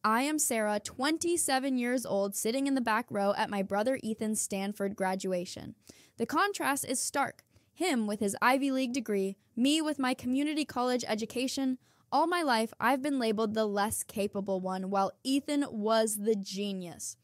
I am Sarah, 27 years old, sitting in the back row at my brother Ethan's Stanford graduation. The contrast is stark. Him with his Ivy League degree, me with my community college education. All my life, I've been labeled the less capable one, while Ethan was the genius.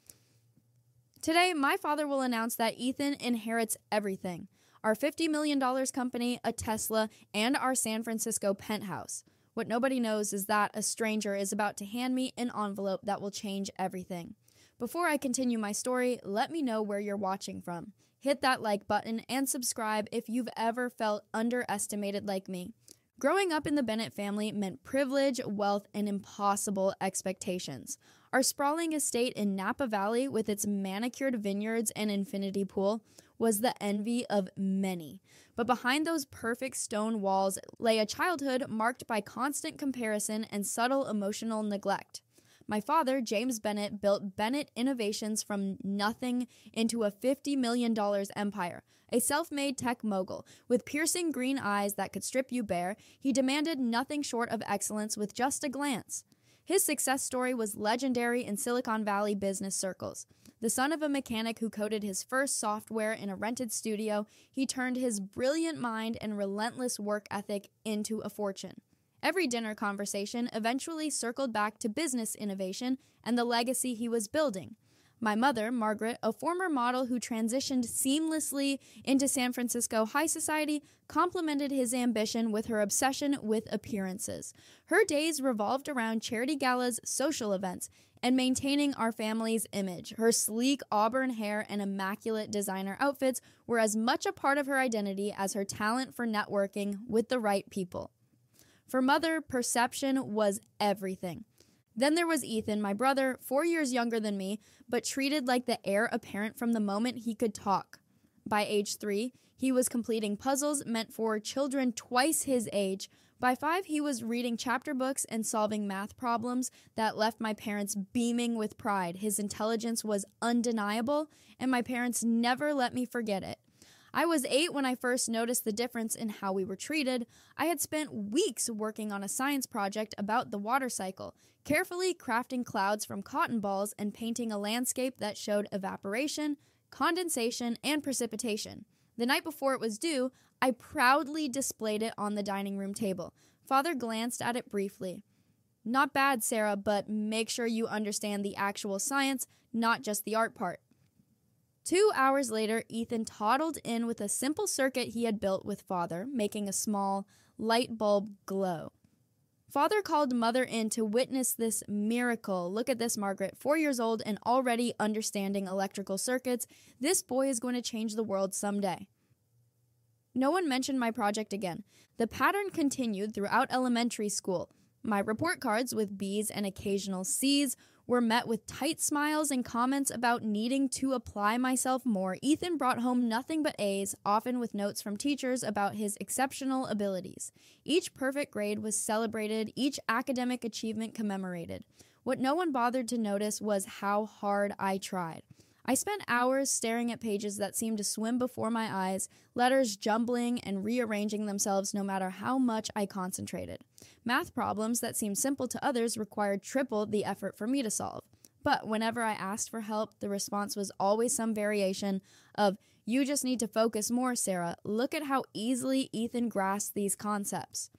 Today, my father will announce that Ethan inherits everything. Our $50 million company, a Tesla, and our San Francisco penthouse. What nobody knows is that a stranger is about to hand me an envelope that will change everything. Before I continue my story, let me know where you're watching from. Hit that like button and subscribe if you've ever felt underestimated like me. Growing up in the Bennett family meant privilege, wealth, and impossible expectations. Our sprawling estate in Napa Valley with its manicured vineyards and infinity pool was the envy of many. But behind those perfect stone walls lay a childhood marked by constant comparison and subtle emotional neglect. My father, James Bennett, built Bennett Innovations from nothing into a $50 million empire. A self-made tech mogul, with piercing green eyes that could strip you bare, he demanded nothing short of excellence with just a glance. His success story was legendary in Silicon Valley business circles. The son of a mechanic who coded his first software in a rented studio, he turned his brilliant mind and relentless work ethic into a fortune. Every dinner conversation eventually circled back to business innovation and the legacy he was building. My mother, Margaret, a former model who transitioned seamlessly into San Francisco high society, complemented his ambition with her obsession with appearances. Her days revolved around charity galas, social events, and maintaining our family's image. Her sleek auburn hair and immaculate designer outfits were as much a part of her identity as her talent for networking with the right people. For Mother, perception was everything. Then there was Ethan, my brother, 4 years younger than me, but treated like the heir apparent from the moment he could talk. By age 3, he was completing puzzles meant for children twice his age. By 5, he was reading chapter books and solving math problems that left my parents beaming with pride. His intelligence was undeniable, and my parents never let me forget it. I was 8 when I first noticed the difference in how we were treated. I had spent weeks working on a science project about the water cycle, carefully crafting clouds from cotton balls and painting a landscape that showed evaporation, condensation, and precipitation. The night before it was due, I proudly displayed it on the dining room table. Father glanced at it briefly. "Not bad, Sarah, but make sure you understand the actual science, not just the art part." 2 hours later, Ethan toddled in with a simple circuit he had built with Father, making a small light bulb glow. Father called Mother in to witness this miracle. "Look at this, Margaret, 4 years old and already understanding electrical circuits. This boy is going to change the world someday." No one mentioned my project again. The pattern continued throughout elementary school. My report cards with B's and occasional C's were met with tight smiles and comments about needing to apply myself more. Ethan brought home nothing but A's, often with notes from teachers about his exceptional abilities. Each perfect grade was celebrated, each academic achievement commemorated. What no one bothered to notice was how hard I tried. I spent hours staring at pages that seemed to swim before my eyes, letters jumbling and rearranging themselves no matter how much I concentrated. Math problems that seemed simple to others required triple the effort for me to solve. But whenever I asked for help, the response was always some variation of, "You just need to focus more, Sarah. Look at how easily Ethan grasped these concepts."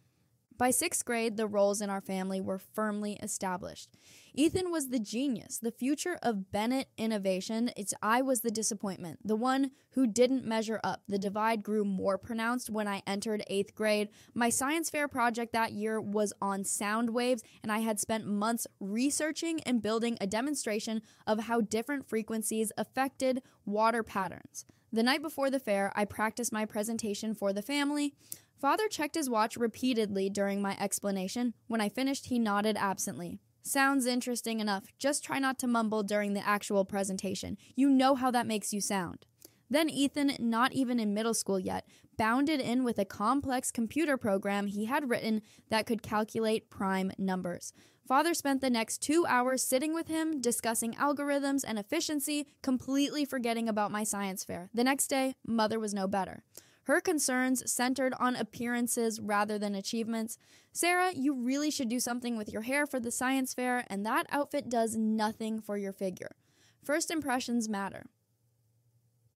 By 6th grade, the roles in our family were firmly established. Ethan was the genius, the future of Bennett Innovation. I was the disappointment, the one who didn't measure up. The divide grew more pronounced when I entered 8th grade. My science fair project that year was on sound waves, and I had spent months researching and building a demonstration of how different frequencies affected water patterns. The night before the fair, I practiced my presentation for the family. Father checked his watch repeatedly during my explanation. When I finished, he nodded absently. "Sounds interesting enough. Just try not to mumble during the actual presentation. You know how that makes you sound." Then Ethan, not even in middle school yet, bounded in with a complex computer program he had written that could calculate prime numbers. Father spent the next 2 hours sitting with him, discussing algorithms and efficiency, completely forgetting about my science fair. The next day, Mother was no better. Her concerns centered on appearances rather than achievements. Sarah, you really should do something with your hair for the science fair, and that outfit does nothing for your figure. First impressions matter.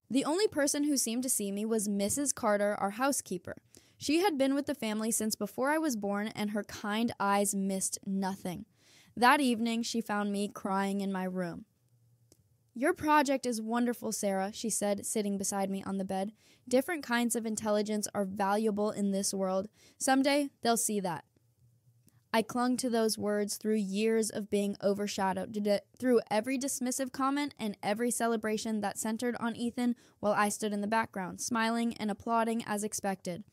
The only person who seemed to see me was Mrs. Carter, our housekeeper. She had been with the family since before I was born, and her kind eyes missed nothing. That evening, she found me crying in my room. "Your project is wonderful, Sarah," she said, sitting beside me on the bed. "Different kinds of intelligence are valuable in this world. Someday, they'll see that." I clung to those words through years of being overshadowed, through every dismissive comment and every celebration that centered on Ethan while I stood in the background, smiling and applauding as expected.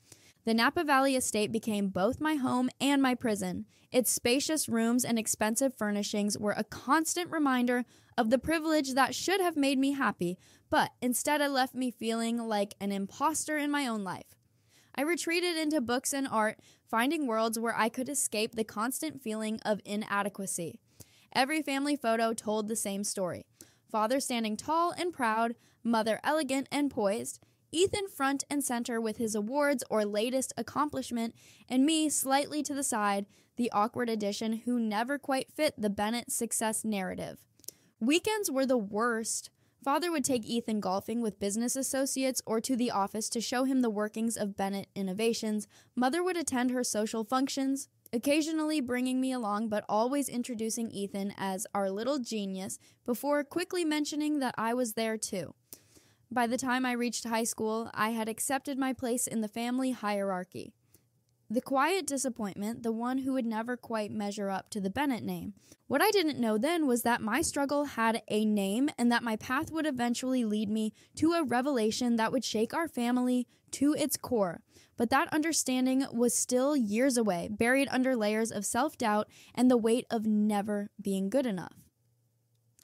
The Napa Valley estate became both my home and my prison. Its spacious rooms and expensive furnishings were a constant reminder of the privilege that should have made me happy, but instead it left me feeling like an imposter in my own life. I retreated into books and art, finding worlds where I could escape the constant feeling of inadequacy. Every family photo told the same story. Father standing tall and proud, mother elegant and poised, Ethan front and center with his awards or latest accomplishment, and me slightly to the side, the awkward addition who never quite fit the Bennett success narrative. Weekends were the worst. Father would take Ethan golfing with business associates or to the office to show him the workings of Bennett Innovations. Mother would attend her social functions, occasionally bringing me along but always introducing Ethan as our little genius before quickly mentioning that I was there too. By the time I reached high school, I had accepted my place in the family hierarchy. The quiet disappointment, the one who would never quite measure up to the Bennett name. What I didn't know then was that my struggle had a name and that my path would eventually lead me to a revelation that would shake our family to its core. But that understanding was still years away, buried under layers of self-doubt and the weight of never being good enough.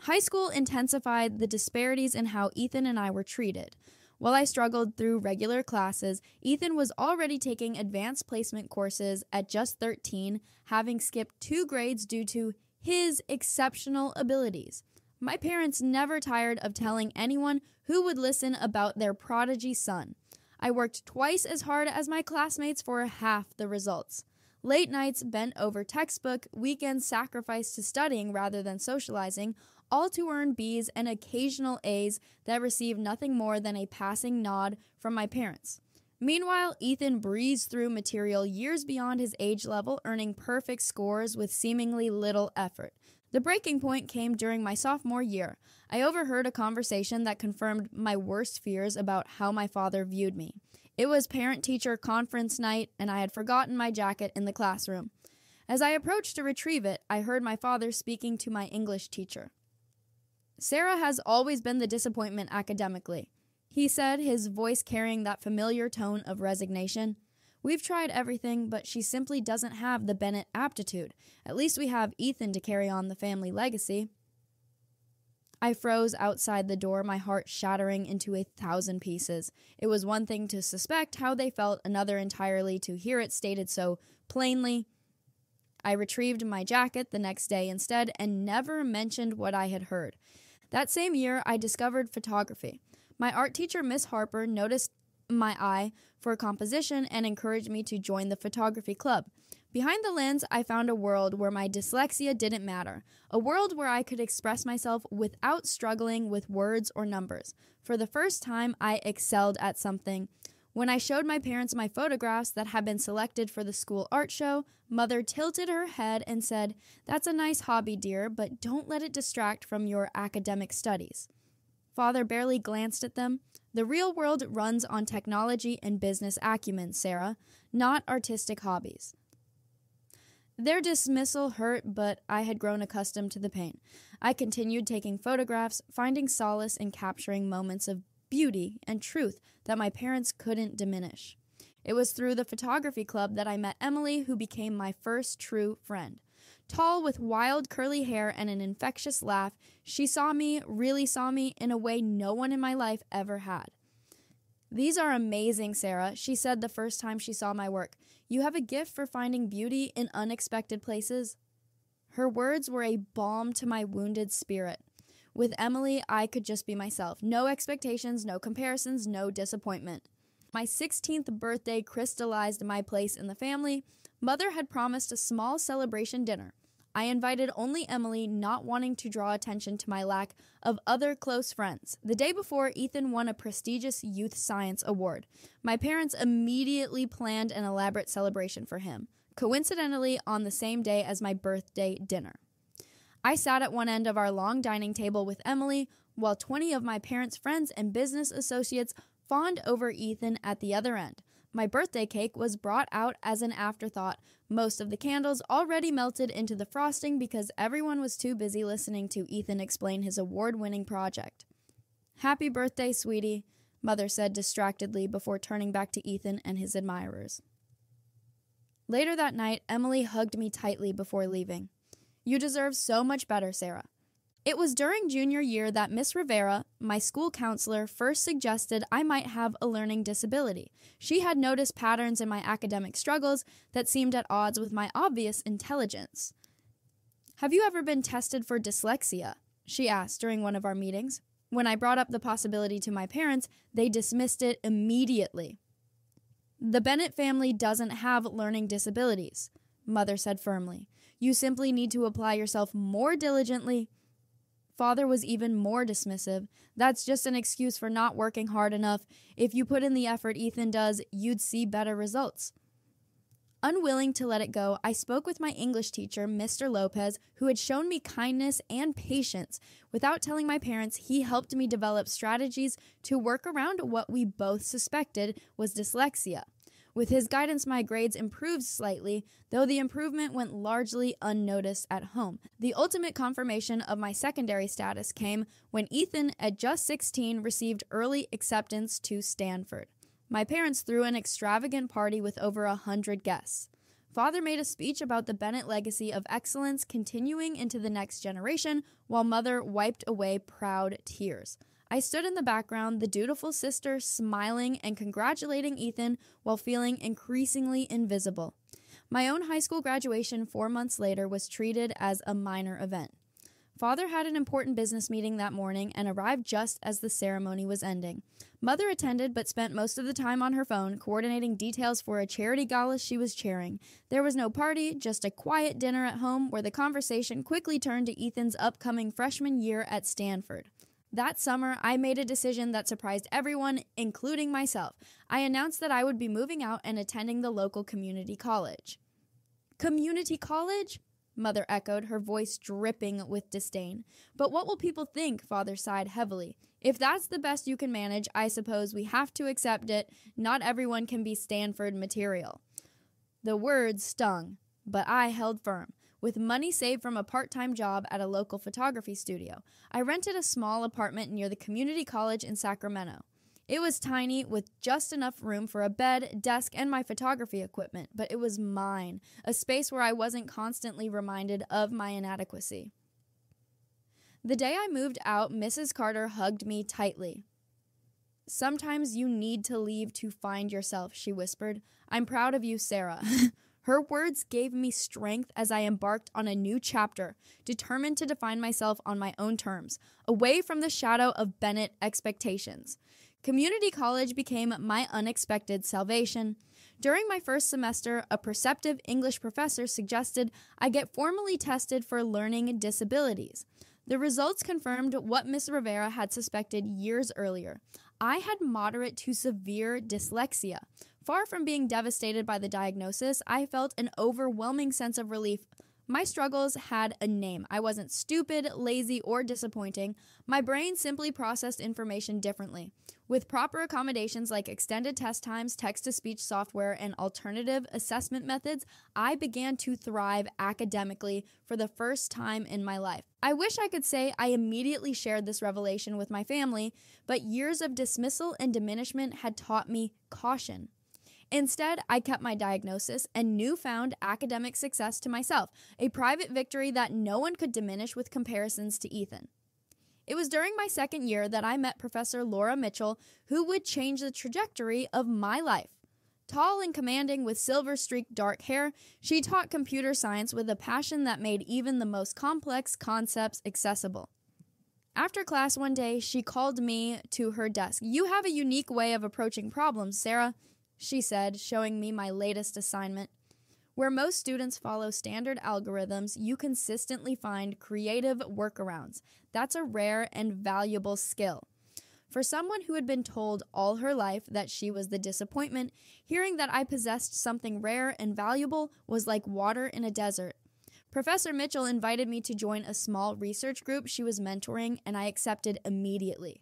High school intensified the disparities in how Ethan and I were treated. While I struggled through regular classes, Ethan was already taking advanced placement courses at just 13, having skipped 2 grades due to his exceptional abilities. My parents never tired of telling anyone who would listen about their prodigy son. I worked twice as hard as my classmates for half the results. Late nights bent over textbook, weekends sacrificed to studying rather than socializing, all to earn B's and occasional A's that received nothing more than a passing nod from my parents. Meanwhile, Ethan breezed through material years beyond his age level, earning perfect scores with seemingly little effort. The breaking point came during my sophomore year. I overheard a conversation that confirmed my worst fears about how my father viewed me. It was parent-teacher conference night, and I had forgotten my jacket in the classroom. As I approached to retrieve it, I heard my father speaking to my English teacher. "Sarah has always been the disappointment academically," he said, his voice carrying that familiar tone of resignation. "We've tried everything, but she simply doesn't have the Bennett aptitude. At least we have Ethan to carry on the family legacy." I froze outside the door, my heart shattering into 1,000 pieces. It was one thing to suspect how they felt, another entirely to hear it stated so plainly. I retrieved my jacket the next day instead and never mentioned what I had heard. That same year, I discovered photography. My art teacher, Miss Harper, noticed my eye for composition and encouraged me to join the photography club. Behind the lens, I found a world where my dyslexia didn't matter, a world where I could express myself without struggling with words or numbers. For the first time, I excelled at something. When I showed my parents my photographs that had been selected for the school art show, Mother tilted her head and said, "That's a nice hobby, dear, but don't let it distract from your academic studies." Father barely glanced at them. "The real world runs on technology and business acumen, Sarah, not artistic hobbies." Their dismissal hurt, but I had grown accustomed to the pain. I continued taking photographs, finding solace in capturing moments of beauty and truth that my parents couldn't diminish. It was through the photography club that I met Emily, who became my first true friend. Tall, with wild curly hair and an infectious laugh, she really saw me in a way no one in my life ever had. "These are amazing, Sarah," she said the first time she saw my work. "You have a gift for finding beauty in unexpected places." Her words were a balm to my wounded spirit. With Emily, I could just be myself. No expectations, no comparisons, no disappointment. My 16th birthday crystallized my place in the family. Mother had promised a small celebration dinner. I invited only Emily, not wanting to draw attention to my lack of other close friends. The day before, Ethan won a prestigious youth science award. My parents immediately planned an elaborate celebration for him, coincidentally on the same day as my birthday dinner. I sat at one end of our long dining table with Emily, while 20 of my parents' friends and business associates fawned over Ethan at the other end. My birthday cake was brought out as an afterthought, most of the candles already melted into the frosting because everyone was too busy listening to Ethan explain his award-winning project. "Happy birthday, sweetie," Mother said distractedly before turning back to Ethan and his admirers. Later that night, Emily hugged me tightly before leaving. "You deserve so much better, Sarah." It was during junior year that Miss Rivera, my school counselor, first suggested I might have a learning disability. She had noticed patterns in my academic struggles that seemed at odds with my obvious intelligence. "Have you ever been tested for dyslexia?" she asked during one of our meetings. When I brought up the possibility to my parents, they dismissed it immediately. "The Bennett family doesn't have learning disabilities," Mother said firmly. "You simply need to apply yourself more diligently." Father was even more dismissive. "That's just an excuse for not working hard enough. If you put in the effort Ethan does, you'd see better results." Unwilling to let it go, I spoke with my English teacher, Mr. Lopez, who had shown me kindness and patience. Without telling my parents, he helped me develop strategies to work around what we both suspected was dyslexia. With his guidance, my grades improved slightly, though the improvement went largely unnoticed at home. The ultimate confirmation of my secondary status came when Ethan, at just 16, received early acceptance to Stanford. My parents threw an extravagant party with over 100 guests. Father made a speech about the Bennett legacy of excellence continuing into the next generation, while Mother wiped away proud tears. I stood in the background, the dutiful sister smiling and congratulating Ethan while feeling increasingly invisible. My own high school graduation 4 months later was treated as a minor event. Father had an important business meeting that morning and arrived just as the ceremony was ending. Mother attended but spent most of the time on her phone, coordinating details for a charity gala she was chairing. There was no party, just a quiet dinner at home where the conversation quickly turned to Ethan's upcoming freshman year at Stanford. That summer, I made a decision that surprised everyone, including myself. I announced that I would be moving out and attending the local community college. "Community college?" Mother echoed, her voice dripping with disdain. "But what will people think?" Father sighed heavily. "If that's the best you can manage, I suppose we have to accept it. Not everyone can be Stanford material." The words stung, but I held firm. With money saved from a part-time job at a local photography studio, I rented a small apartment near the community college in Sacramento. It was tiny, with just enough room for a bed, desk, and my photography equipment, but it was mine, a space where I wasn't constantly reminded of my inadequacy. The day I moved out, Mrs. Carter hugged me tightly. "Sometimes you need to leave to find yourself," she whispered. "I'm proud of you, Sarah." Her words gave me strength as I embarked on a new chapter, determined to define myself on my own terms, away from the shadow of Bennett expectations. Community college became my unexpected salvation. During my first semester, a perceptive English professor suggested I get formally tested for learning disabilities. The results confirmed what Miss Rivera had suspected years earlier. I had moderate to severe dyslexia. Far from being devastated by the diagnosis, I felt an overwhelming sense of relief. My struggles had a name. I wasn't stupid, lazy, or disappointing. My brain simply processed information differently. With proper accommodations like extended test times, text-to-speech software, and alternative assessment methods, I began to thrive academically for the first time in my life. I wish I could say I immediately shared this revelation with my family, but years of dismissal and diminishment had taught me caution. Instead, I kept my diagnosis and newfound academic success to myself, a private victory that no one could diminish with comparisons to Ethan. It was during my second year that I met Professor Laura Mitchell, who would change the trajectory of my life. Tall and commanding with silver-streaked dark hair, she taught computer science with a passion that made even the most complex concepts accessible. After class one day, she called me to her desk. "You have a unique way of approaching problems, Sarah," she said, showing me my latest assignment. Where most students follow standard algorithms, you consistently find creative workarounds. That's a rare and valuable skill. For someone who had been told all her life that she was the disappointment, hearing that I possessed something rare and valuable was like water in a desert. Professor Mitchell invited me to join a small research group she was mentoring, and I accepted immediately.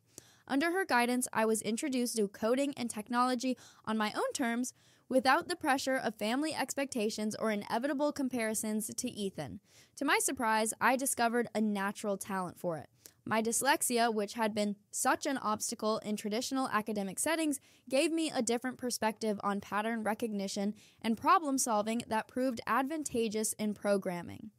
Under her guidance, I was introduced to coding and technology on my own terms, without the pressure of family expectations or inevitable comparisons to Ethan. To my surprise, I discovered a natural talent for it. My dyslexia, which had been such an obstacle in traditional academic settings, gave me a different perspective on pattern recognition and problem solving that proved advantageous in programming.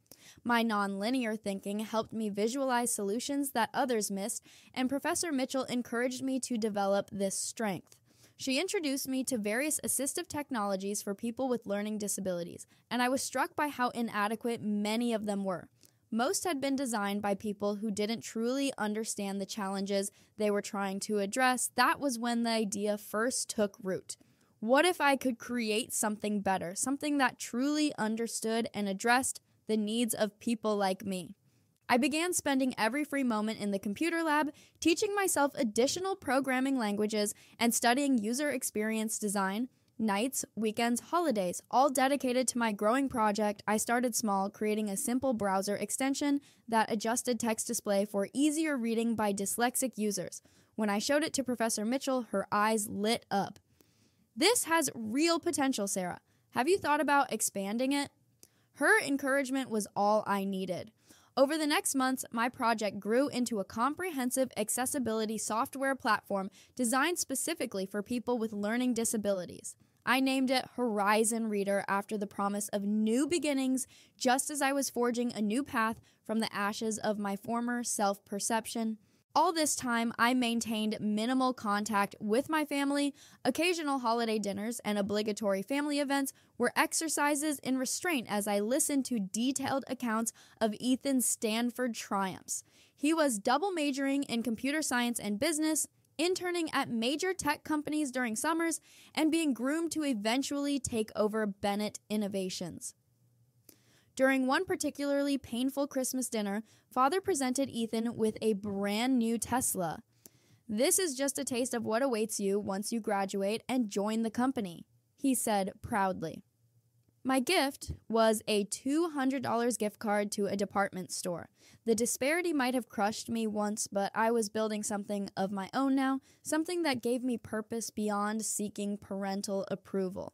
My nonlinear thinking helped me visualize solutions that others missed, and Professor Mitchell encouraged me to develop this strength. She introduced me to various assistive technologies for people with learning disabilities, and I was struck by how inadequate many of them were. Most had been designed by people who didn't truly understand the challenges they were trying to address. That was when the idea first took root. What if I could create something better, something that truly understood and addressed the needs of people like me? I began spending every free moment in the computer lab, teaching myself additional programming languages and studying user experience design. Nights, weekends, holidays, all dedicated to my growing project. I started small, creating a simple browser extension that adjusted text display for easier reading by dyslexic users. When I showed it to Professor Mitchell, her eyes lit up. "This has real potential, Sarah. Have you thought about expanding it?" Her encouragement was all I needed. Over the next months, my project grew into a comprehensive accessibility software platform designed specifically for people with learning disabilities. I named it Horizon Reader after the promise of new beginnings, just as I was forging a new path from the ashes of my former self-perception. All this time, I maintained minimal contact with my family. Occasional holiday dinners and obligatory family events were exercises in restraint as I listened to detailed accounts of Ethan's Stanford triumphs. He was double majoring in computer science and business, interning at major tech companies during summers, and being groomed to eventually take over Bennett Innovations. During one particularly painful Christmas dinner, Father presented Ethan with a brand new Tesla. "This is just a taste of what awaits you once you graduate and join the company," he said proudly. My gift was a $200 gift card to a department store. The disparity might have crushed me once, but I was building something of my own now, something that gave me purpose beyond seeking parental approval.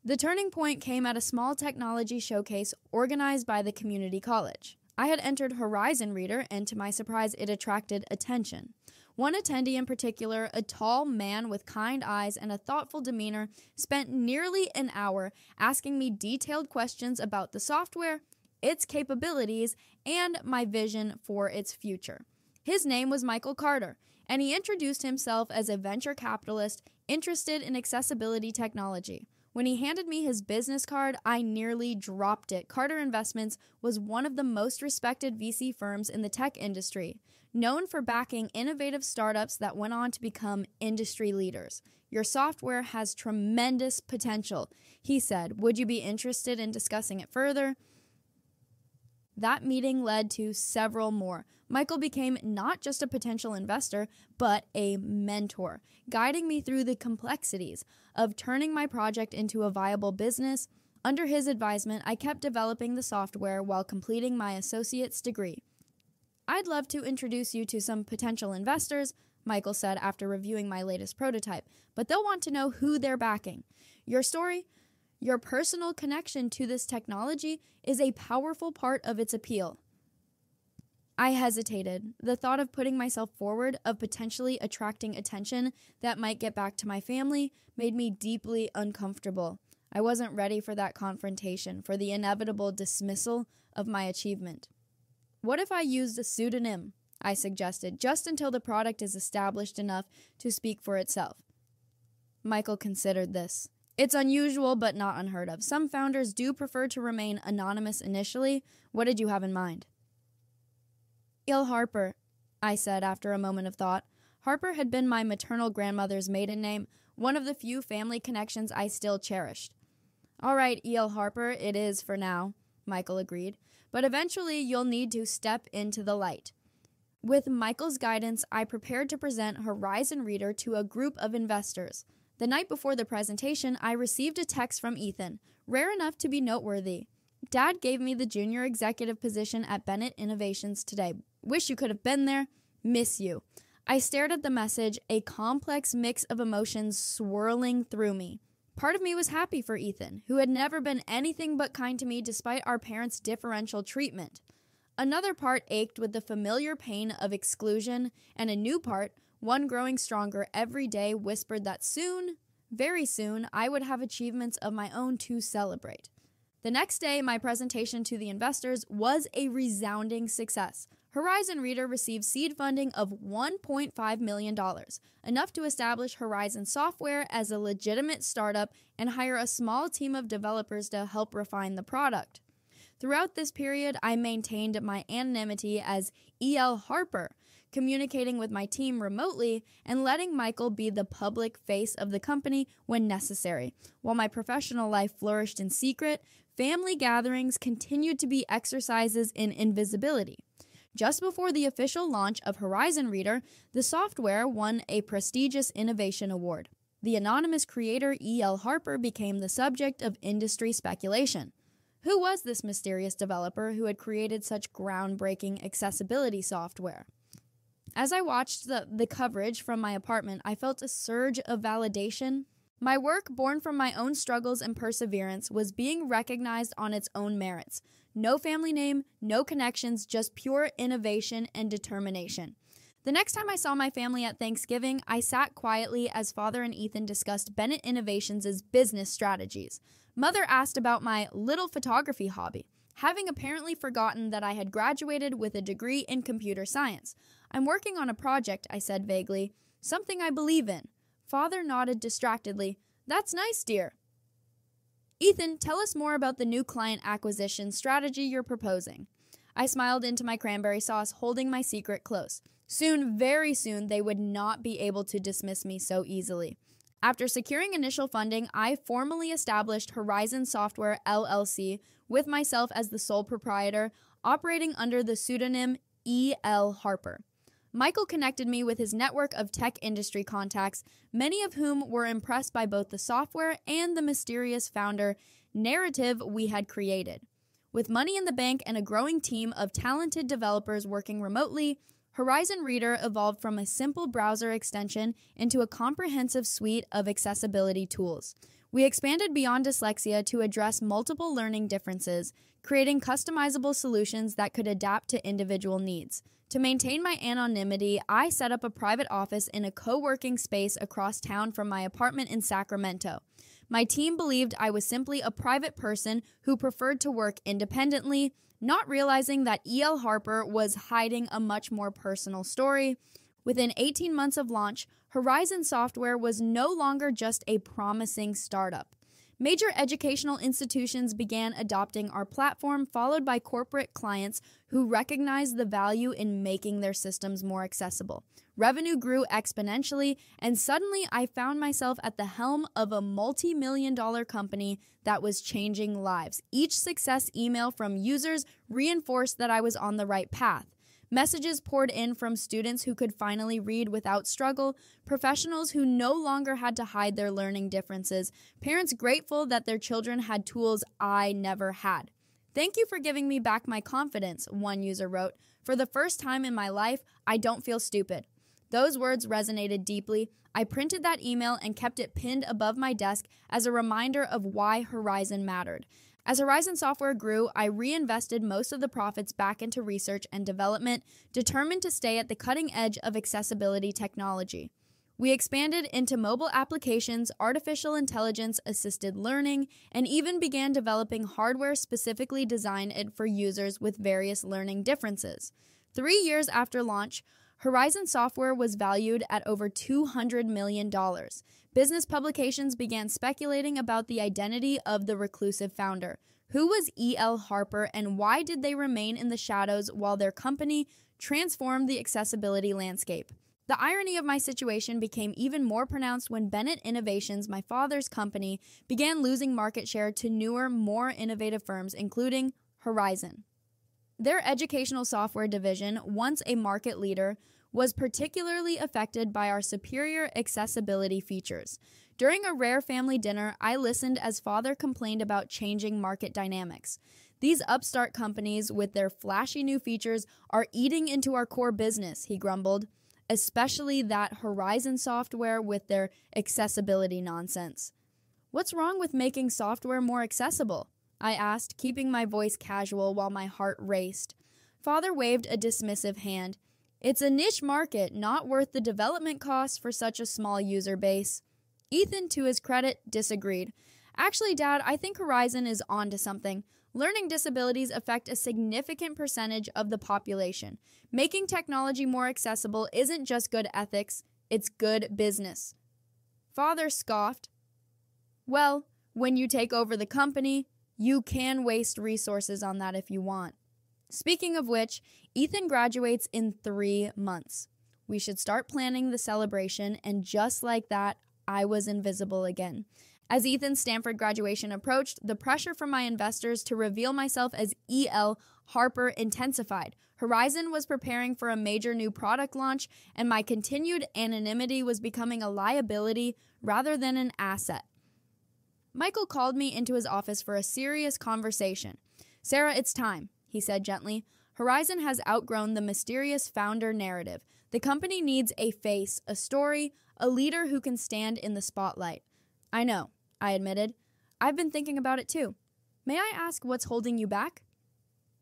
The turning point came at a small technology showcase organized by the community college. I had entered Horizon Reader, and to my surprise, it attracted attention. One attendee in particular, a tall man with kind eyes and a thoughtful demeanor, spent nearly an hour asking me detailed questions about the software, its capabilities, and my vision for its future. His name was Michael Carter, and he introduced himself as a venture capitalist interested in accessibility technology. When he handed me his business card, I nearly dropped it. Carter Investments was one of the most respected VC firms in the tech industry, known for backing innovative startups that went on to become industry leaders. "Your software has tremendous potential," he said. "Would you be interested in discussing it further?" That meeting led to several more. Michael became not just a potential investor, but a mentor, guiding me through the complexities of turning my project into a viable business. Under his advisement, I kept developing the software while completing my associate's degree. "I'd love to introduce you to some potential investors," Michael said after reviewing my latest prototype, "but they'll want to know who they're backing. Your story, your personal connection to this technology, is a powerful part of its appeal." I hesitated. The thought of putting myself forward, of potentially attracting attention that might get back to my family, made me deeply uncomfortable. I wasn't ready for that confrontation, for the inevitable dismissal of my achievement. "What if I used a pseudonym?" I suggested, "just until the product is established enough to speak for itself." Michael considered this. "It's unusual, but not unheard of. Some founders do prefer to remain anonymous initially. What did you have in mind?" "Il Harper," I said after a moment of thought. Harper had been my maternal grandmother's maiden name, one of the few family connections I still cherished. "All right, E.L. Harper, it is for now," Michael agreed. "But eventually you'll need to step into the light." With Michael's guidance, I prepared to present Horizon Reader to a group of investors. The night before the presentation, I received a text from Ethan, rare enough to be noteworthy. "Dad gave me the junior executive position at Bennett Innovations today. Wish you could have been there. Miss you." I stared at the message, a complex mix of emotions swirling through me. Part of me was happy for Ethan, who had never been anything but kind to me despite our parents' differential treatment. Another part ached with the familiar pain of exclusion, and a new part, one growing stronger every day, whispered that soon, very soon, I would have achievements of my own to celebrate. The next day, my presentation to the investors was a resounding success. Horizon Reader received seed funding of $1.5 million, enough to establish Horizon Software as a legitimate startup and hire a small team of developers to help refine the product. Throughout this period, I maintained my anonymity as E.L. Harper, communicating with my team remotely and letting Michael be the public face of the company when necessary. While my professional life flourished in secret, family gatherings continued to be exercises in invisibility. Just before the official launch of Horizon Reader, the software won a prestigious innovation award. The anonymous creator E.L. Harper became the subject of industry speculation. Who was this mysterious developer who had created such groundbreaking accessibility software? As I watched the coverage from my apartment, I felt a surge of validation. My work, born from my own struggles and perseverance, was being recognized on its own merits. No family name, no connections, just pure innovation and determination. The next time I saw my family at Thanksgiving, I sat quietly as Father and Ethan discussed Bennett Innovations' business strategies. Mother asked about my little photography hobby, having apparently forgotten that I had graduated with a degree in computer science. "I'm working on a project," I said vaguely, "something I believe in." Father nodded distractedly. "That's nice, dear." "Ethan, tell us more about the new client acquisition strategy you're proposing." I smiled into my cranberry sauce, holding my secret close. Soon, very soon, they would not be able to dismiss me so easily. After securing initial funding, I formally established Horizon Software LLC with myself as the sole proprietor, operating under the pseudonym E.L. Harper. Michael connected me with his network of tech industry contacts, many of whom were impressed by both the software and the mysterious founder narrative we had created. With money in the bank and a growing team of talented developers working remotely, Horizon Reader evolved from a simple browser extension into a comprehensive suite of accessibility tools. We expanded beyond dyslexia to address multiple learning differences, creating customizable solutions that could adapt to individual needs. To maintain my anonymity, I set up a private office in a co-working space across town from my apartment in Sacramento. My team believed I was simply a private person who preferred to work independently, not realizing that E.L. Harper was hiding a much more personal story. Within 18 months of launch, Horizon Software was no longer just a promising startup. Major educational institutions began adopting our platform, followed by corporate clients who recognized the value in making their systems more accessible. Revenue grew exponentially, and suddenly I found myself at the helm of a multi-million-dollar company that was changing lives. Each success email from users reinforced that I was on the right path. Messages poured in from students who could finally read without struggle, professionals who no longer had to hide their learning differences, parents grateful that their children had tools I never had. "Thank you for giving me back my confidence," one user wrote. "For the first time in my life, I don't feel stupid." Those words resonated deeply. I printed that email and kept it pinned above my desk as a reminder of why Horizon mattered. As Horizon Software grew, I reinvested most of the profits back into research and development, determined to stay at the cutting edge of accessibility technology. We expanded into mobile applications, artificial intelligence-assisted learning, and even began developing hardware specifically designed for users with various learning differences. 3 years after launch, Horizon Software was valued at over $200 million. Business publications began speculating about the identity of the reclusive founder. Who was E.L. Harper, and why did they remain in the shadows while their company transformed the accessibility landscape? The irony of my situation became even more pronounced when Bennett Innovations, my father's company, began losing market share to newer, more innovative firms, including Horizon. Their educational software division, once a market leader, was particularly affected by our superior accessibility features. During a rare family dinner, I listened as father complained about changing market dynamics. These upstart companies with their flashy new features are eating into our core business, he grumbled, especially that Horizon software with their accessibility nonsense. What's wrong with making software more accessible? I asked, keeping my voice casual while my heart raced. Father waved a dismissive hand. It's a niche market, not worth the development costs for such a small user base. Ethan, to his credit, disagreed. Actually, Dad, I think Horizon is onto something. Learning disabilities affect a significant percentage of the population. Making technology more accessible isn't just good ethics, it's good business. Father scoffed. Well, when you take over the company, you can waste resources on that if you want. Speaking of which, Ethan graduates in 3 months. We should start planning the celebration, and just like that, I was invisible again. As Ethan's Stanford graduation approached, the pressure from my investors to reveal myself as E.L. Harper intensified. Horizon was preparing for a major new product launch, and my continued anonymity was becoming a liability rather than an asset. Michael called me into his office for a serious conversation. Sarah, it's time, he said gently. Horizon has outgrown the mysterious founder narrative. The company needs a face, a story, a leader who can stand in the spotlight. I know, I admitted. I've been thinking about it too. May I ask what's holding you back?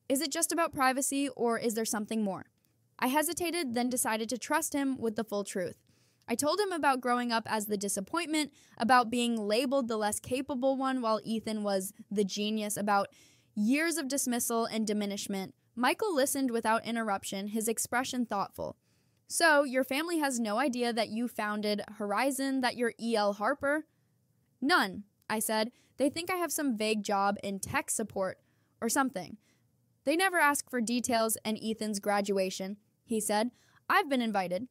Is it just about privacy, or is there something more? I hesitated, then decided to trust him with the full truth. I told him about growing up as the disappointment, about being labeled the less capable one while Ethan was the genius, about years of dismissal and diminishment. Michael listened without interruption, his expression thoughtful. So, your family has no idea that you founded Horizon, that you're E.L. Harper? None, I said. They think I have some vague job in tech support or something. They never ask for details and Ethan's graduation, he said. I've been invited.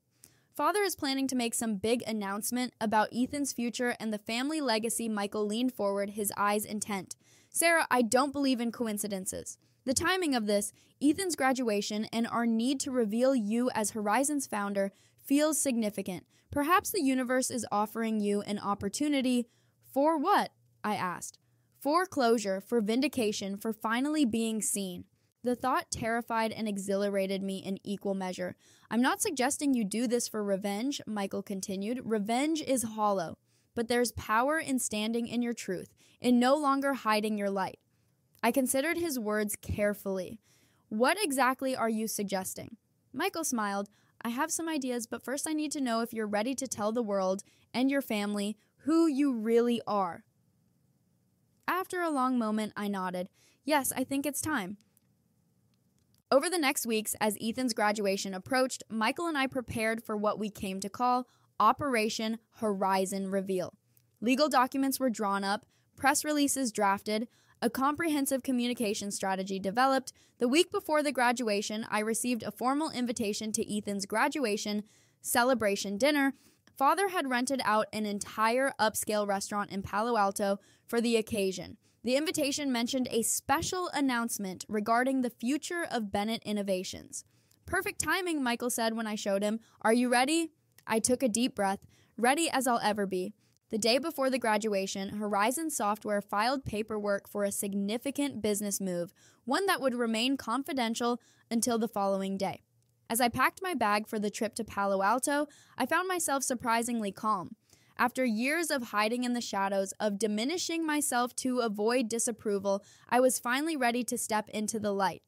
Father is planning to make some big announcement about Ethan's future and the family legacy. Michael leaned forward, his eyes intent. Sarah, I don't believe in coincidences. The timing of this, Ethan's graduation, and our need to reveal you as Horizon's founder feels significant. Perhaps the universe is offering you an opportunity. For what? I asked. For closure, for vindication, for finally being seen. The thought terrified and exhilarated me in equal measure. I'm not suggesting you do this for revenge, Michael continued. Revenge is hollow. But there's power in standing in your truth, in no longer hiding your light. I considered his words carefully. What exactly are you suggesting? Michael smiled. I have some ideas, but first I need to know if you're ready to tell the world and your family who you really are. After a long moment, I nodded. Yes, I think it's time. Over the next weeks, as Ethan's graduation approached, Michael and I prepared for what we came to call Operation Horizon Reveal. Legal documents were drawn up, press releases drafted, a comprehensive communication strategy developed. The week before the graduation, I received a formal invitation to Ethan's graduation celebration dinner. Father had rented out an entire upscale restaurant in Palo Alto for the occasion. The invitation mentioned a special announcement regarding the future of Bennett Innovations. Perfect timing, Michael said when I showed him. Are you ready? I took a deep breath, ready as I'll ever be. The day before the graduation, Horizon Software filed paperwork for a significant business move, one that would remain confidential until the following day. As I packed my bag for the trip to Palo Alto, I found myself surprisingly calm. After years of hiding in the shadows, of diminishing myself to avoid disapproval, I was finally ready to step into the light.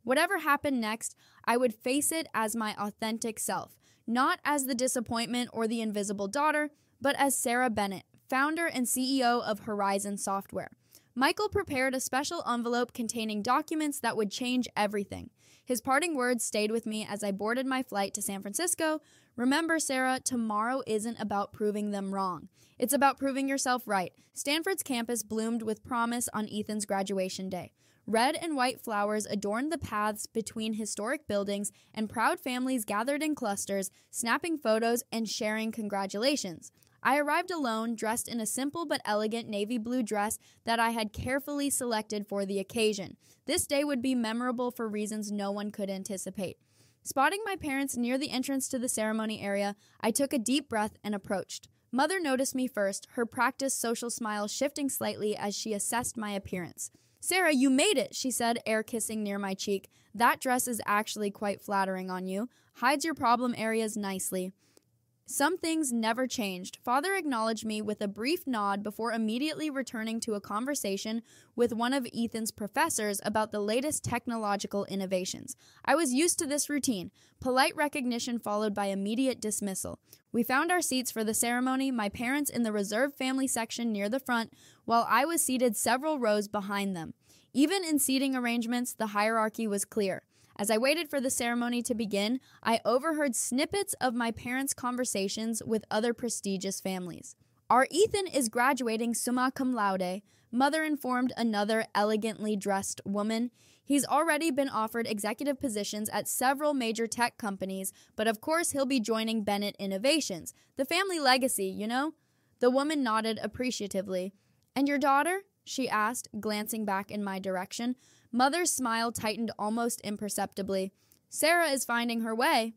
Whatever happened next, I would face it as my authentic self, not as the disappointment or the invisible daughter, but as Sarah Bennett, founder and CEO of Horizon Software. Michael prepared a special envelope containing documents that would change everything. His parting words stayed with me as I boarded my flight to San Francisco. Remember, Sarah, tomorrow isn't about proving them wrong. It's about proving yourself right. Stanford's campus bloomed with promise on Ethan's graduation day. Red and white flowers adorned the paths between historic buildings, and proud families gathered in clusters, snapping photos and sharing congratulations. I arrived alone, dressed in a simple but elegant navy blue dress that I had carefully selected for the occasion. This day would be memorable for reasons no one could anticipate. Spotting my parents near the entrance to the ceremony area, I took a deep breath and approached. Mother noticed me first, her practiced social smile shifting slightly as she assessed my appearance. "Sarah, you made it," she said, air kissing near my cheek. "That dress is actually quite flattering on you. Hides your problem areas nicely." Some things never changed. Father acknowledged me with a brief nod before immediately returning to a conversation with one of Ethan's professors about the latest technological innovations. I was used to this routine, polite recognition followed by immediate dismissal. We found our seats for the ceremony, my parents in the reserved family section near the front, while I was seated several rows behind them. Even in seating arrangements, the hierarchy was clear. As I waited for the ceremony to begin, I overheard snippets of my parents' conversations with other prestigious families. "Our Ethan is graduating summa cum laude," Mother informed another elegantly dressed woman. "He's already been offered executive positions at several major tech companies, but of course he'll be joining Bennett Innovations. The family legacy, you know?" The woman nodded appreciatively. "And your daughter?" she asked, glancing back in my direction. Mother's smile tightened almost imperceptibly. "Sarah is finding her way."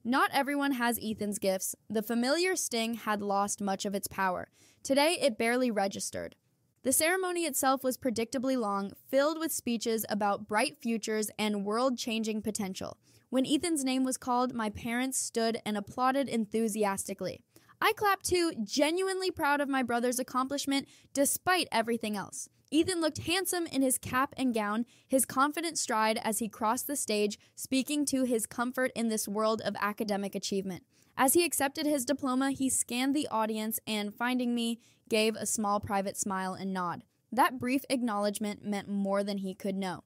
Not everyone has Ethan's gifts. The familiar sting had lost much of its power. Today, it barely registered. The ceremony itself was predictably long, filled with speeches about bright futures and world-changing potential. When Ethan's name was called, my parents stood and applauded enthusiastically. I clapped too, genuinely proud of my brother's accomplishment despite everything else. Ethan looked handsome in his cap and gown, his confident stride as he crossed the stage, speaking to his comfort in this world of academic achievement. As he accepted his diploma, he scanned the audience and, finding me, gave a small private smile and nod. That brief acknowledgement meant more than he could know.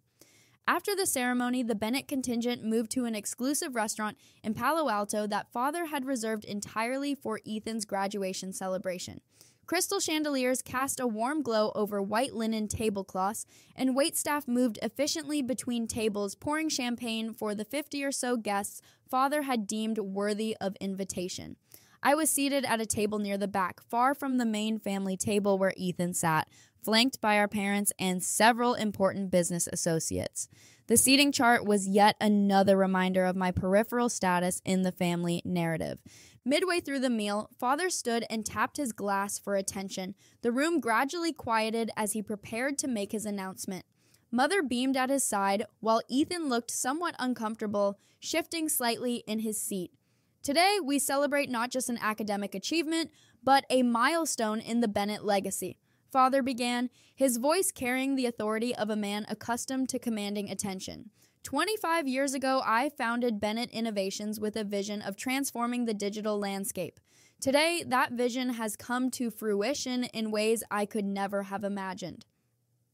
After the ceremony, the Bennett contingent moved to an exclusive restaurant in Palo Alto that Father had reserved entirely for Ethan's graduation celebration. Crystal chandeliers cast a warm glow over white linen tablecloths, and waitstaff moved efficiently between tables, pouring champagne for the 50 or so guests Father had deemed worthy of invitation. I was seated at a table near the back, far from the main family table where Ethan sat, flanked by our parents and several important business associates. The seating chart was yet another reminder of my peripheral status in the family narrative. Midway through the meal, Father stood and tapped his glass for attention. The room gradually quieted as he prepared to make his announcement. Mother beamed at his side, while Ethan looked somewhat uncomfortable, shifting slightly in his seat. "Today, we celebrate not just an academic achievement, but a milestone in the Bennett legacy," Father began, his voice carrying the authority of a man accustomed to commanding attention. 25 years ago, I founded Bennett Innovations with a vision of transforming the digital landscape. Today, that vision has come to fruition in ways I could never have imagined.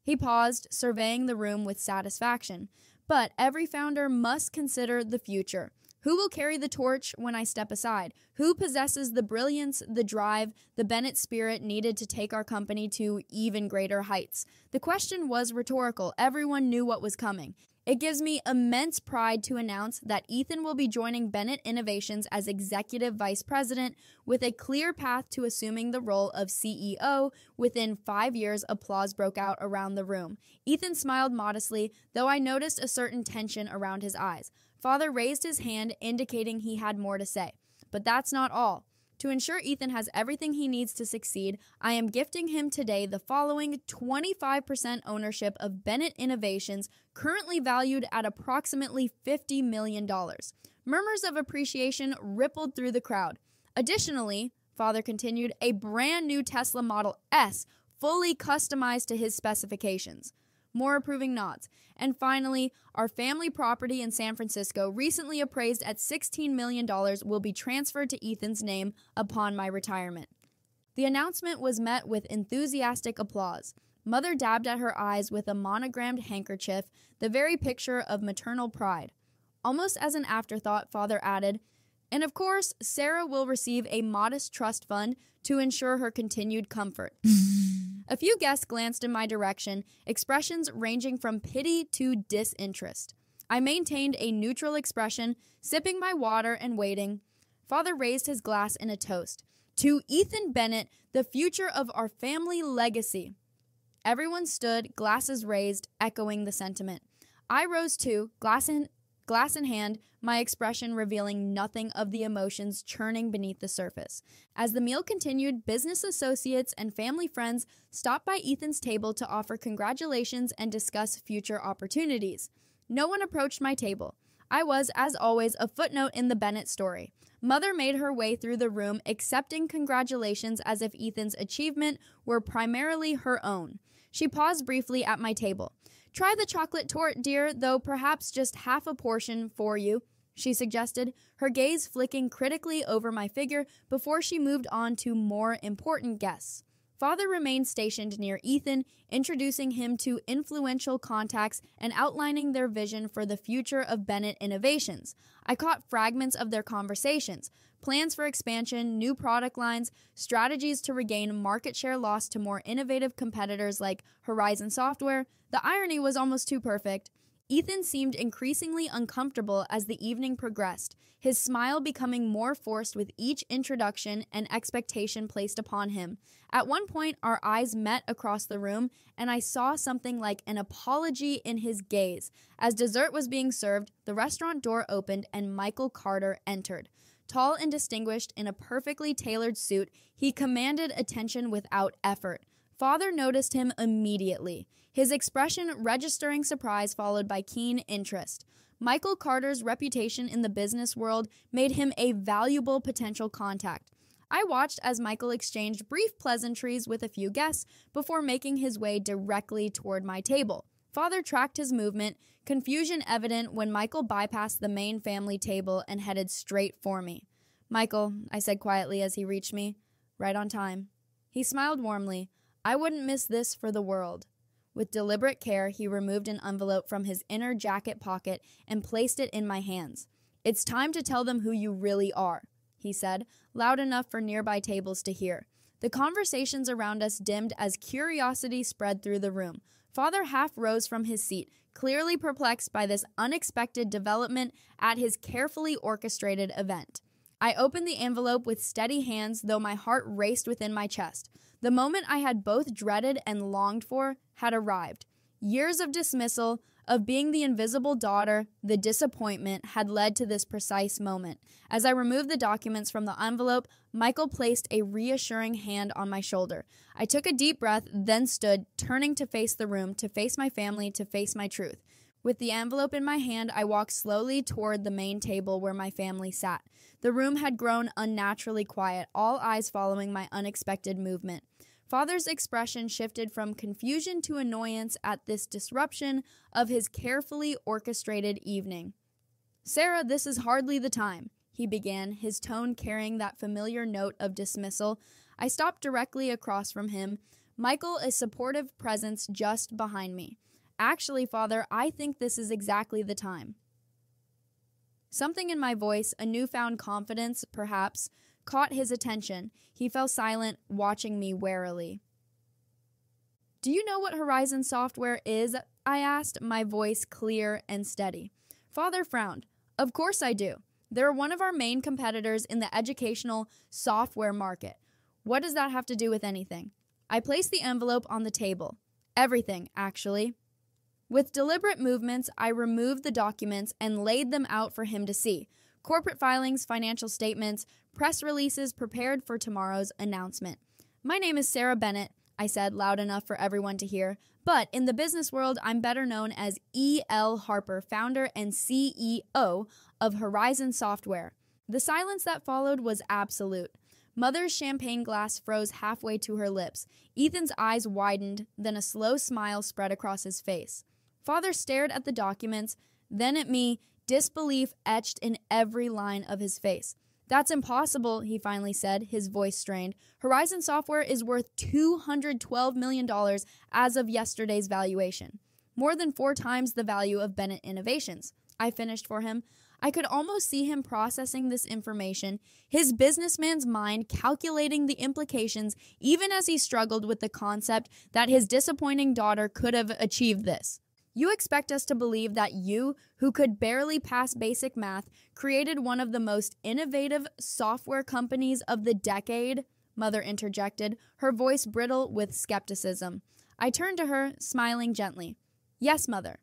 He paused, surveying the room with satisfaction. But every founder must consider the future. Who will carry the torch when I step aside? Who possesses the brilliance, the drive, the Bennett spirit needed to take our company to even greater heights? The question was rhetorical. Everyone knew what was coming. It gives me immense pride to announce that Ethan will be joining Bennett Innovations as Executive Vice President with a clear path to assuming the role of CEO. Within 5 years, applause broke out around the room. Ethan smiled modestly, though I noticed a certain tension around his eyes. Father raised his hand, indicating he had more to say. But that's not all. To ensure Ethan has everything he needs to succeed, I am gifting him today the following: 25% ownership of Bennett Innovations, currently valued at approximately $50 million. Murmurs of appreciation rippled through the crowd. Additionally, Father continued, a brand new Tesla Model S, fully customized to his specifications. More approving nods. And finally, our family property in San Francisco, recently appraised at $16 million, will be transferred to Ethan's name upon my retirement. The announcement was met with enthusiastic applause. Mother dabbed at her eyes with a monogrammed handkerchief, the very picture of maternal pride. Almost as an afterthought, Father added, and of course, Sarah will receive a modest trust fund to ensure her continued comfort. A few guests glanced in my direction, expressions ranging from pity to disinterest. I maintained a neutral expression, sipping my water and waiting. Father raised his glass in a toast. To Ethan Bennett, the future of our family legacy. Everyone stood, glasses raised, echoing the sentiment. I rose too, glass in hand, my expression revealing nothing of the emotions churning beneath the surface. As the meal continued, business associates and family friends stopped by Ethan's table to offer congratulations and discuss future opportunities. No one approached my table. I was, as always, a footnote in the Bennett story. Mother made her way through the room, accepting congratulations as if Ethan's achievement were primarily her own. She paused briefly at my table. "Try the chocolate torte, dear, though perhaps just half a portion for you," she suggested, her gaze flicking critically over my figure before she moved on to more important guests. Father remained stationed near Ethan, introducing him to influential contacts and outlining their vision for the future of Bennett Innovations. I caught fragments of their conversations, plans for expansion, new product lines, strategies to regain market share lost to more innovative competitors like Horizon Software. The irony was almost too perfect. Ethan seemed increasingly uncomfortable as the evening progressed, his smile becoming more forced with each introduction and expectation placed upon him. At one point, our eyes met across the room, and I saw something like an apology in his gaze. As dessert was being served, the restaurant door opened and Michael Carter entered. Tall and distinguished in a perfectly tailored suit, he commanded attention without effort. Father noticed him immediately, his expression registering surprise followed by keen interest. Michael Carter's reputation in the business world made him a valuable potential contact. I watched as Michael exchanged brief pleasantries with a few guests before making his way directly toward my table. Father tracked his movement, confusion evident when Michael bypassed the main family table and headed straight for me. "Michael," I said quietly as he reached me, "right on time." He smiled warmly. I wouldn't miss this for the world. With deliberate care, he removed an envelope from his inner jacket pocket and placed it in my hands. "It's time to tell them who you really are," he said, loud enough for nearby tables to hear. The conversations around us dimmed as curiosity spread through the room. Father half rose from his seat, clearly perplexed by this unexpected development at his carefully orchestrated event. I opened the envelope with steady hands, though my heart raced within my chest. The moment I had both dreaded and longed for had arrived. Years of dismissal, of being the invisible daughter, the disappointment, had led to this precise moment. As I removed the documents from the envelope, Michael placed a reassuring hand on my shoulder. I took a deep breath, then stood, turning to face the room, to face my family, to face my truth. With the envelope in my hand, I walked slowly toward the main table where my family sat. The room had grown unnaturally quiet, all eyes following my unexpected movement. Father's expression shifted from confusion to annoyance at this disruption of his carefully orchestrated evening. "Sarah, this is hardly the time," he began, his tone carrying that familiar note of dismissal. I stopped directly across from him, Michael a supportive presence just behind me. "Actually, Father, I think this is exactly the time." Something in my voice, a newfound confidence, perhaps, caught his attention. He fell silent, watching me warily. "Do you know what Horizon Software is?" I asked, my voice clear and steady. Father frowned. "Of course I do. They're one of our main competitors in the educational software market. What does that have to do with anything?" I placed the envelope on the table. "Everything, actually." With deliberate movements, I removed the documents and laid them out for him to see. Corporate filings, financial statements, press releases prepared for tomorrow's announcement. "My name is Sarah Bennett," I said loud enough for everyone to hear, "but in the business world, I'm better known as E.L. Harper, founder and CEO of Horizon Software." The silence that followed was absolute. Mother's champagne glass froze halfway to her lips. Ethan's eyes widened, then a slow smile spread across his face. Father stared at the documents, then at me, disbelief etched in every line of his face. "That's impossible," he finally said, his voice strained. "Horizon Software is worth $212 million as of yesterday's valuation. More than 4 times the value of Bennett Innovations." I finished for him. I could almost see him processing this information, his businessman's mind calculating the implications even as he struggled with the concept that his disappointing daughter could have achieved this. You expect us to believe that you, who could barely pass basic math, created one of the most innovative software companies of the decade? Mother interjected, her voice brittle with skepticism. I turned to her, smiling gently. Yes, Mother.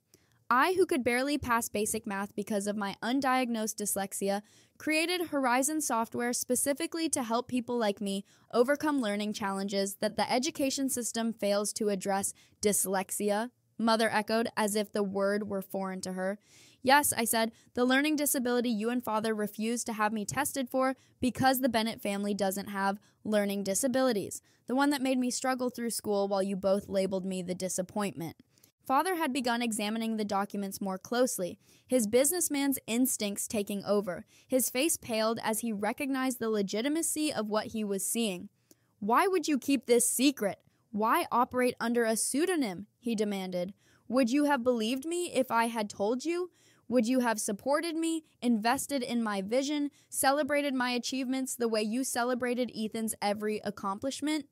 I, who could barely pass basic math because of my undiagnosed dyslexia, created Horizon software specifically to help people like me overcome learning challenges that the education system fails to address. Dyslexia? Mother echoed, as if the word were foreign to her. Yes, I said, the learning disability you and Father refused to have me tested for because the Bennett family doesn't have learning disabilities, the one that made me struggle through school while you both labeled me the disappointment. Father had begun examining the documents more closely, his businessman's instincts taking over. His face paled as he recognized the legitimacy of what he was seeing. Why would you keep this secret? Why operate under a pseudonym? He demanded. Would you have believed me if I had told you? Would you have supported me, invested in my vision, celebrated my achievements the way you celebrated Ethan's every accomplishment?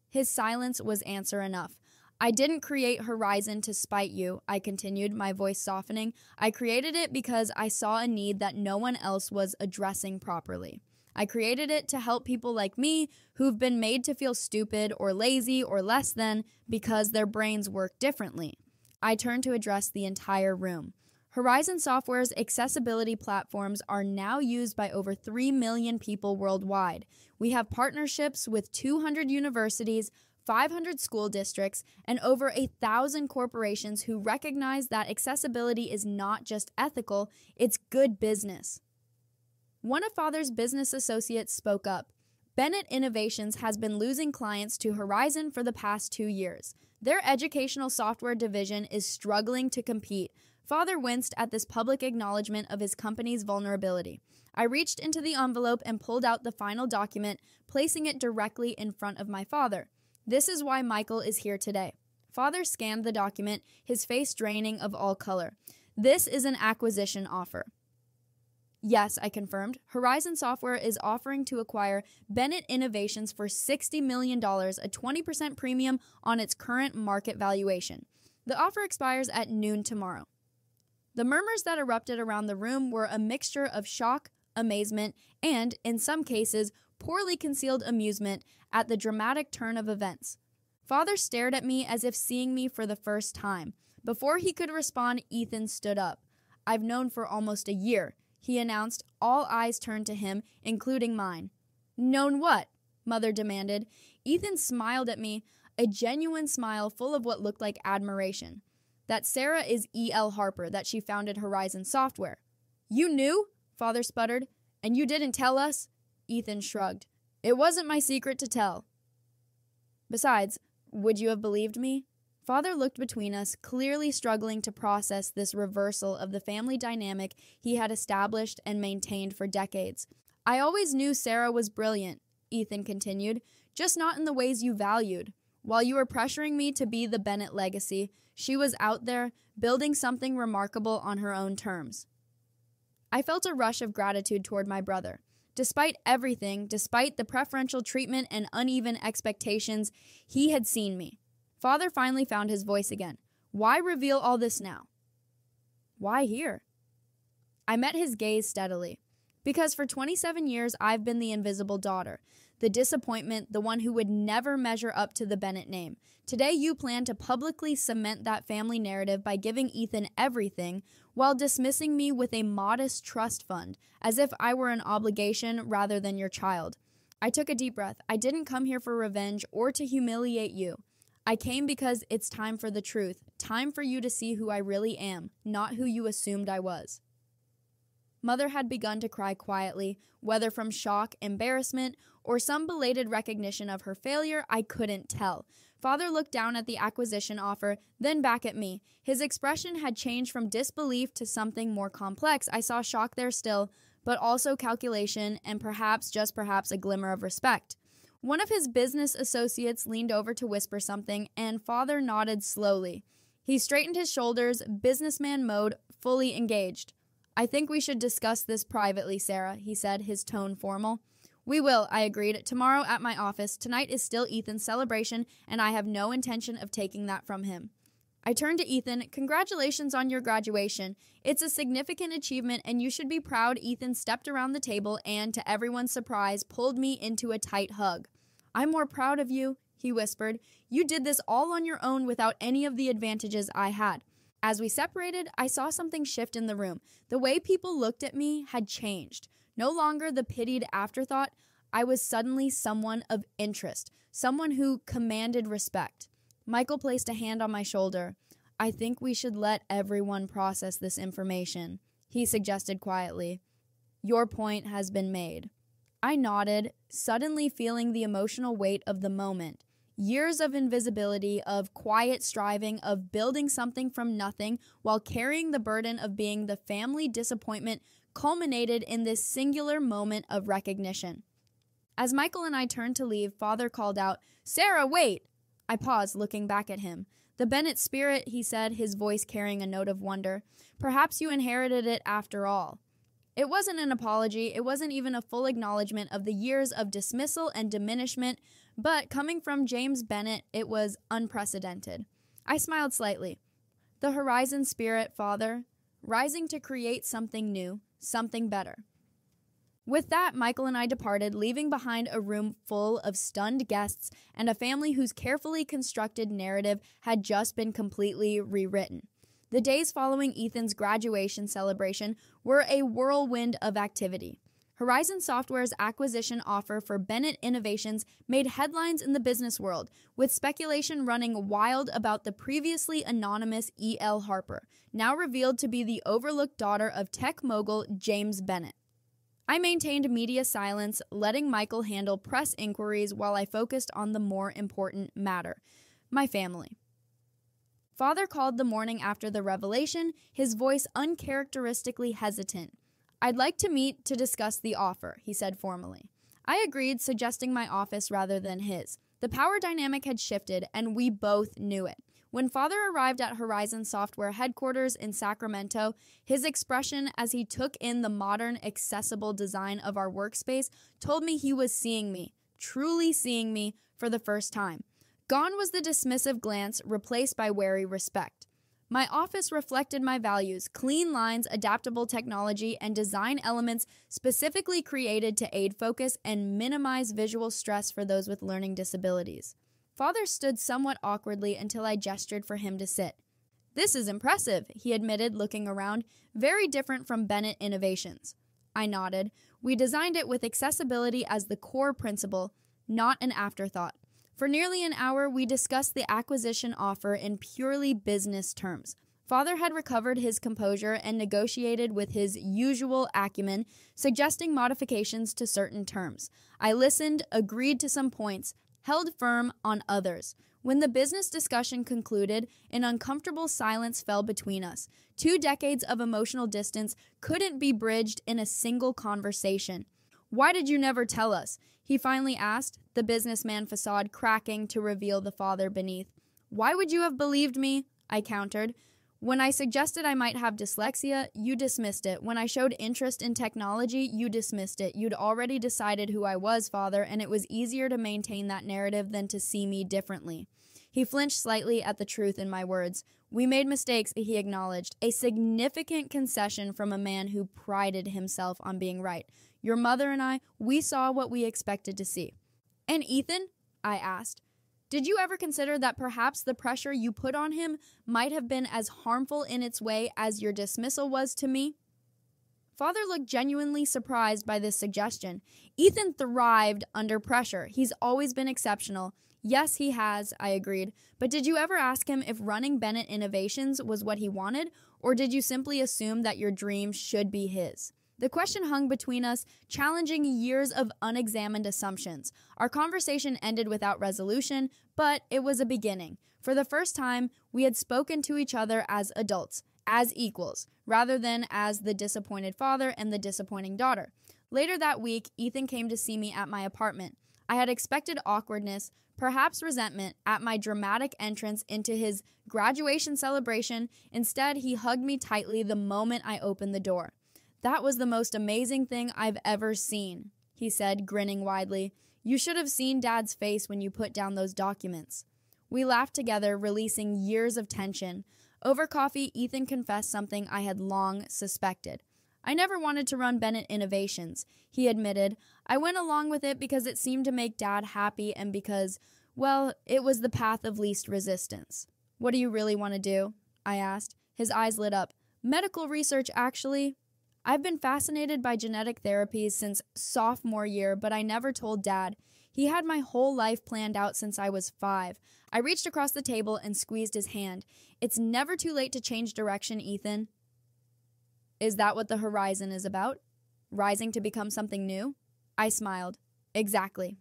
His silence was answer enough. I didn't create Horizon to spite you, I continued, my voice softening. I created it because I saw a need that no one else was addressing properly. I created it to help people like me who've been made to feel stupid or lazy or less than because their brains work differently. I turned to address the entire room. Horizon Software's accessibility platforms are now used by over 3 million people worldwide. We have partnerships with 200 universities, 500 school districts, and over 1,000 corporations who recognize that accessibility is not just ethical, it's good business. One of Father's business associates spoke up. Bennett Innovations has been losing clients to Horizon for the past 2 years. Their educational software division is struggling to compete. Father winced at this public acknowledgement of his company's vulnerability. I reached into the envelope and pulled out the final document, placing it directly in front of my father. This is why Michael is here today. Father scanned the document, his face draining of all color. This is an acquisition offer. Yes, I confirmed. Horizon Software is offering to acquire Bennett Innovations for $60 million, a 20% premium on its current market valuation. The offer expires at noon tomorrow. The murmurs that erupted around the room were a mixture of shock, amazement, and, in some cases, poorly concealed amusement at the dramatic turn of events. Father stared at me as if seeing me for the first time. Before he could respond, Ethan stood up. I've known for almost a year, he announced. All eyes turned to him, including mine. Known what? Mother demanded. Ethan smiled at me, a genuine smile full of what looked like admiration. That Sarah is E.L. Harper, that she founded Horizon Software. You knew? Father sputtered. And you didn't tell us? Ethan shrugged. It wasn't my secret to tell. Besides, would you have believed me? Father looked between us, clearly struggling to process this reversal of the family dynamic he had established and maintained for decades. I always knew Sarah was brilliant, Ethan continued, just not in the ways you valued. While you were pressuring me to be the Bennett legacy, she was out there, building something remarkable on her own terms. I felt a rush of gratitude toward my brother. Despite everything, despite the preferential treatment and uneven expectations, he had seen me. Father finally found his voice again. Why reveal all this now? Why here? I met his gaze steadily. Because for 27 years, I've been the invisible daughter, the disappointment, the one who would never measure up to the Bennett name. Today, you plan to publicly cement that family narrative by giving Ethan everything while dismissing me with a modest trust fund, as if I were an obligation rather than your child. I took a deep breath. I didn't come here for revenge or to humiliate you. I came because it's time for the truth, time for you to see who I really am, not who you assumed I was. Mother had begun to cry quietly, whether from shock, embarrassment, or some belated recognition of her failure, I couldn't tell. Father looked down at the acquisition offer, then back at me. His expression had changed from disbelief to something more complex. I saw shock there still, but also calculation and perhaps, just perhaps, a glimmer of respect. One of his business associates leaned over to whisper something, and Father nodded slowly. He straightened his shoulders, businessman mode, fully engaged. "I think we should discuss this privately, Sarah," he said, his tone formal. "We will," I agreed. "Tomorrow at my office. Tonight is still Ethan's celebration, and I have no intention of taking that from him." I turned to Ethan. "Congratulations on your graduation. It's a significant achievement, and you should be proud." Ethan stepped around the table and, to everyone's surprise, pulled me into a tight hug. "I'm more proud of you," he whispered. "You did this all on your own without any of the advantages I had." As we separated, I saw something shift in the room. The way people looked at me had changed. No longer the pitied afterthought, I was suddenly someone of interest, someone who commanded respect. Michael placed a hand on my shoulder. "I think we should let everyone process this information," he suggested quietly. "Your point has been made." I nodded, suddenly feeling the emotional weight of the moment. Years of invisibility, of quiet striving, of building something from nothing while carrying the burden of being the family disappointment culminated in this singular moment of recognition. As Michael and I turned to leave, Father called out, "Sarah, wait!" I paused, looking back at him. "The Bennett spirit," he said, his voice carrying a note of wonder. "Perhaps you inherited it after all." It wasn't an apology, it wasn't even a full acknowledgement of the years of dismissal and diminishment, but coming from James Bennett, it was unprecedented. I smiled slightly. "The Horizon spirit, Father, rising to create something new, something better." With that, Michael and I departed, leaving behind a room full of stunned guests and a family whose carefully constructed narrative had just been completely rewritten. The days following Ethan's graduation celebration were a whirlwind of activity. Horizon Software's acquisition offer for Bennett Innovations made headlines in the business world, with speculation running wild about the previously anonymous E.L. Harper, now revealed to be the overlooked daughter of tech mogul James Bennett. I maintained media silence, letting Michael handle press inquiries while I focused on the more important matter: my family. Father called the morning after the revelation, his voice uncharacteristically hesitant. "I'd like to meet to discuss the offer," he said formally. I agreed, suggesting my office rather than his. The power dynamic had shifted, and we both knew it. When Father arrived at Horizon Software headquarters in Sacramento, his expression as he took in the modern, accessible design of our workspace told me he was seeing me, truly seeing me, for the first time. Gone was the dismissive glance, replaced by wary respect. My office reflected my values: clean lines, adaptable technology, and design elements specifically created to aid focus and minimize visual stress for those with learning disabilities. Father stood somewhat awkwardly until I gestured for him to sit. "This is impressive," he admitted, looking around. "Very different from Bennett Innovations." I nodded. "We designed it with accessibility as the core principle, not an afterthought." For nearly an hour, we discussed the acquisition offer in purely business terms. Father had recovered his composure and negotiated with his usual acumen, suggesting modifications to certain terms. I listened, agreed to some points, held firm on others. When the business discussion concluded, an uncomfortable silence fell between us. 2 decades of emotional distance couldn't be bridged in a single conversation. "Why did you never tell us?" he finally asked, the businessman facade cracking to reveal the father beneath. "Why would you have believed me?" I countered. "When I suggested I might have dyslexia, you dismissed it. When I showed interest in technology, you dismissed it. You'd already decided who I was, Father, and it was easier to maintain that narrative than to see me differently." He flinched slightly at the truth in my words. "We made mistakes," he acknowledged, a significant concession from a man who prided himself on being right. "Your mother and I, we saw what we expected to see." "And Ethan?" I asked. "Did you ever consider that perhaps the pressure you put on him might have been as harmful in its way as your dismissal was to me?" Father looked genuinely surprised by this suggestion. "Ethan thrived under pressure. He's always been exceptional." "Yes, he has," I agreed. "But did you ever ask him if running Bennett Innovations was what he wanted, or did you simply assume that your dream should be his?" The question hung between us, challenging years of unexamined assumptions. Our conversation ended without resolution, but it was a beginning. For the first time, we had spoken to each other as adults, as equals, rather than as the disappointed father and the disappointing daughter. Later that week, Ethan came to see me at my apartment. I had expected awkwardness, perhaps resentment, at my dramatic entrance into his graduation celebration. Instead, he hugged me tightly the moment I opened the door. "That was the most amazing thing I've ever seen," he said, grinning widely. "You should have seen Dad's face when you put down those documents." We laughed together, releasing years of tension. Over coffee, Ethan confessed something I had long suspected. "I never wanted to run Bennett Innovations," he admitted. "I went along with it because it seemed to make Dad happy and because, well, it was the path of least resistance." "What do you really want to do?" I asked. His eyes lit up. "Medical research, actually. I've been fascinated by genetic therapies since sophomore year, but I never told Dad. He had my whole life planned out since I was 5. I reached across the table and squeezed his hand. "It's never too late to change direction, Ethan." "Is that what the horizon is about? Rising to become something new?" I smiled. "Exactly."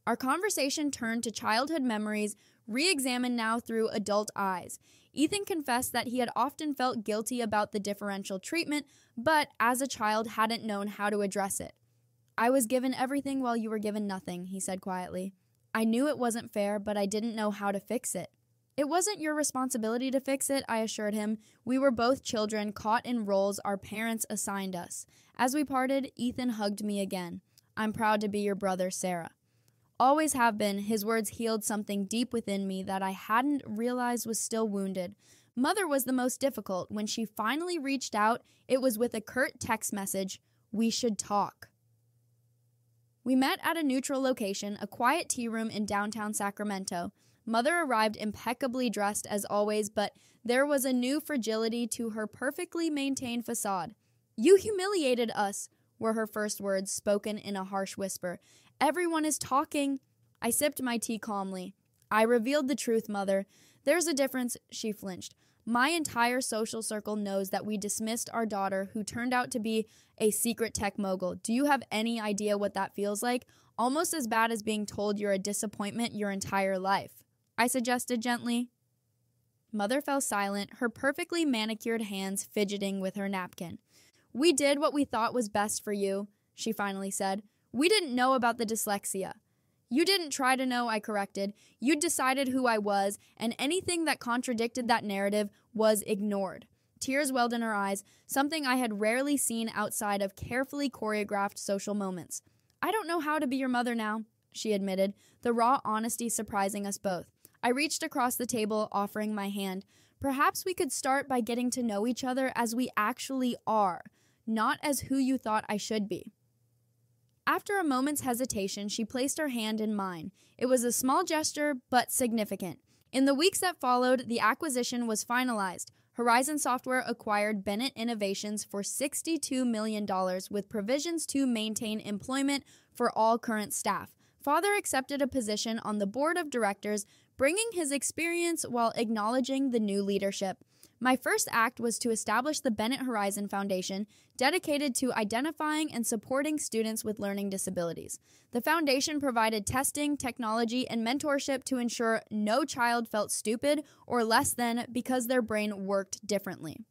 Our conversation turned to childhood memories, re-examined now through adult eyes. Ethan confessed that he had often felt guilty about the differential treatment, but as a child hadn't known how to address it. "I was given everything while you were given nothing," he said quietly. "I knew it wasn't fair, but I didn't know how to fix it." "It wasn't your responsibility to fix it," I assured him. "We were both children caught in roles our parents assigned us." As we parted, Ethan hugged me again. "I'm proud to be your brother, Sarah." "Always have been." His words healed something deep within me that I hadn't realized was still wounded. Mother was the most difficult. When she finally reached out, it was with a curt text message, "We should talk." We met at a neutral location, a quiet tea room in downtown Sacramento. Mother arrived impeccably dressed as always, but there was a new fragility to her perfectly maintained facade. "You humiliated us," were her first words, spoken in a harsh whisper. "Everyone is talking." I sipped my tea calmly. "I revealed the truth, Mother. There's a difference," she flinched. "My entire social circle knows that we dismissed our daughter, who turned out to be a secret tech mogul. Do you have any idea what that feels like? Almost as bad as being told you're a disappointment your entire life," I suggested gently. Mother fell silent, her perfectly manicured hands fidgeting with her napkin. "We did what we thought was best for you," she finally said. "We didn't know about the dyslexia." "You didn't try to know," I corrected. "You decided who I was, and anything that contradicted that narrative was ignored." Tears welled in her eyes, something I had rarely seen outside of carefully choreographed social moments. "I don't know how to be your mother now," she admitted, the raw honesty surprising us both. I reached across the table, offering my hand. "Perhaps we could start by getting to know each other as we actually are, not as who you thought I should be." After a moment's hesitation, she placed her hand in mine. It was a small gesture, but significant. In the weeks that followed, the acquisition was finalized. Horizon Software acquired Bennett Innovations for $62 million, with provisions to maintain employment for all current staff. Father accepted a position on the board of directors, bringing his experience while acknowledging the new leadership. My first act was to establish the Bennett Horizon Foundation, dedicated to identifying and supporting students with learning disabilities. The foundation provided testing, technology, and mentorship to ensure no child felt stupid or less than because their brain worked differently.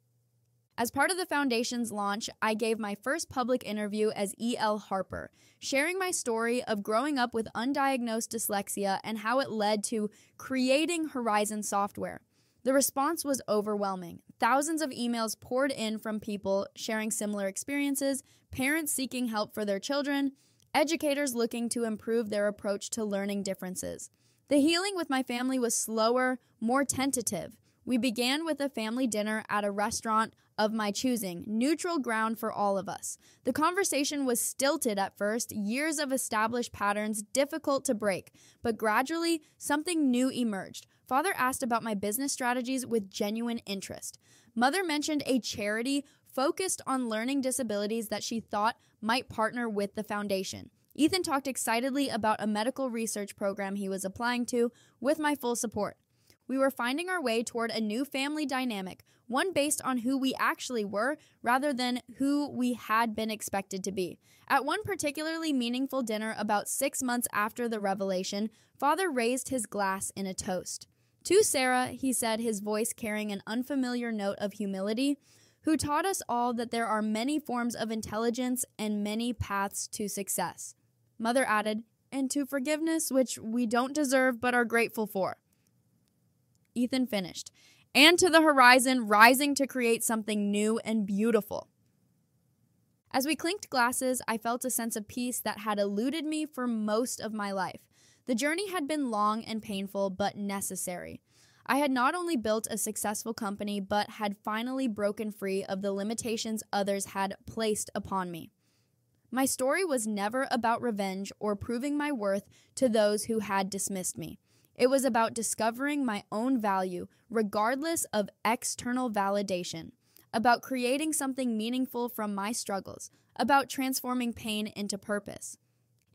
As part of the foundation's launch, I gave my first public interview as E.L. Harper, sharing my story of growing up with undiagnosed dyslexia and how it led to creating Horizon Software. The response was overwhelming. Thousands of emails poured in from people sharing similar experiences, parents seeking help for their children, educators looking to improve their approach to learning differences. The healing with my family was slower, more tentative. We began with a family dinner at a restaurant of my choosing, neutral ground for all of us. The conversation was stilted at first, years of established patterns difficult to break, but gradually something new emerged. Father asked about my business strategies with genuine interest. Mother mentioned a charity focused on learning disabilities that she thought might partner with the foundation. Ethan talked excitedly about a medical research program he was applying to, with my full support. We were finding our way toward a new family dynamic, one based on who we actually were rather than who we had been expected to be. At one particularly meaningful dinner about 6 months after the revelation, Father raised his glass in a toast. "To Sarah," he said, his voice carrying an unfamiliar note of humility, "who taught us all that there are many forms of intelligence and many paths to success." Mother added, and to forgiveness, which we don't deserve but are grateful for. Ethan finished. And to the horizon, rising to create something new and beautiful. As we clinked glasses, I felt a sense of peace that had eluded me for most of my life. The journey had been long and painful, but necessary. I had not only built a successful company, but had finally broken free of the limitations others had placed upon me. My story was never about revenge or proving my worth to those who had dismissed me. It was about discovering my own value, regardless of external validation, about creating something meaningful from my struggles, about transforming pain into purpose.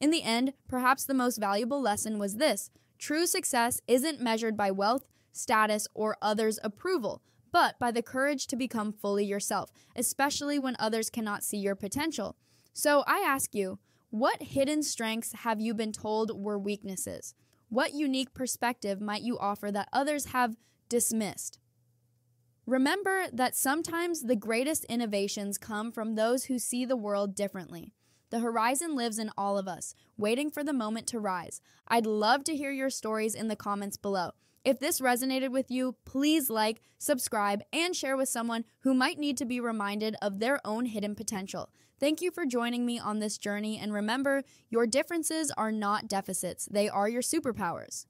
In the end, perhaps the most valuable lesson was this: true success isn't measured by wealth, status, or others' approval, but by the courage to become fully yourself, especially when others cannot see your potential. So I ask you, what hidden strengths have you been told were weaknesses? What unique perspective might you offer that others have dismissed? Remember that sometimes the greatest innovations come from those who see the world differently. The horizon lives in all of us, waiting for the moment to rise. I'd love to hear your stories in the comments below. If this resonated with you, please like, subscribe, and share with someone who might need to be reminded of their own hidden potential. Thank you for joining me on this journey, and remember, your differences are not deficits. They are your superpowers.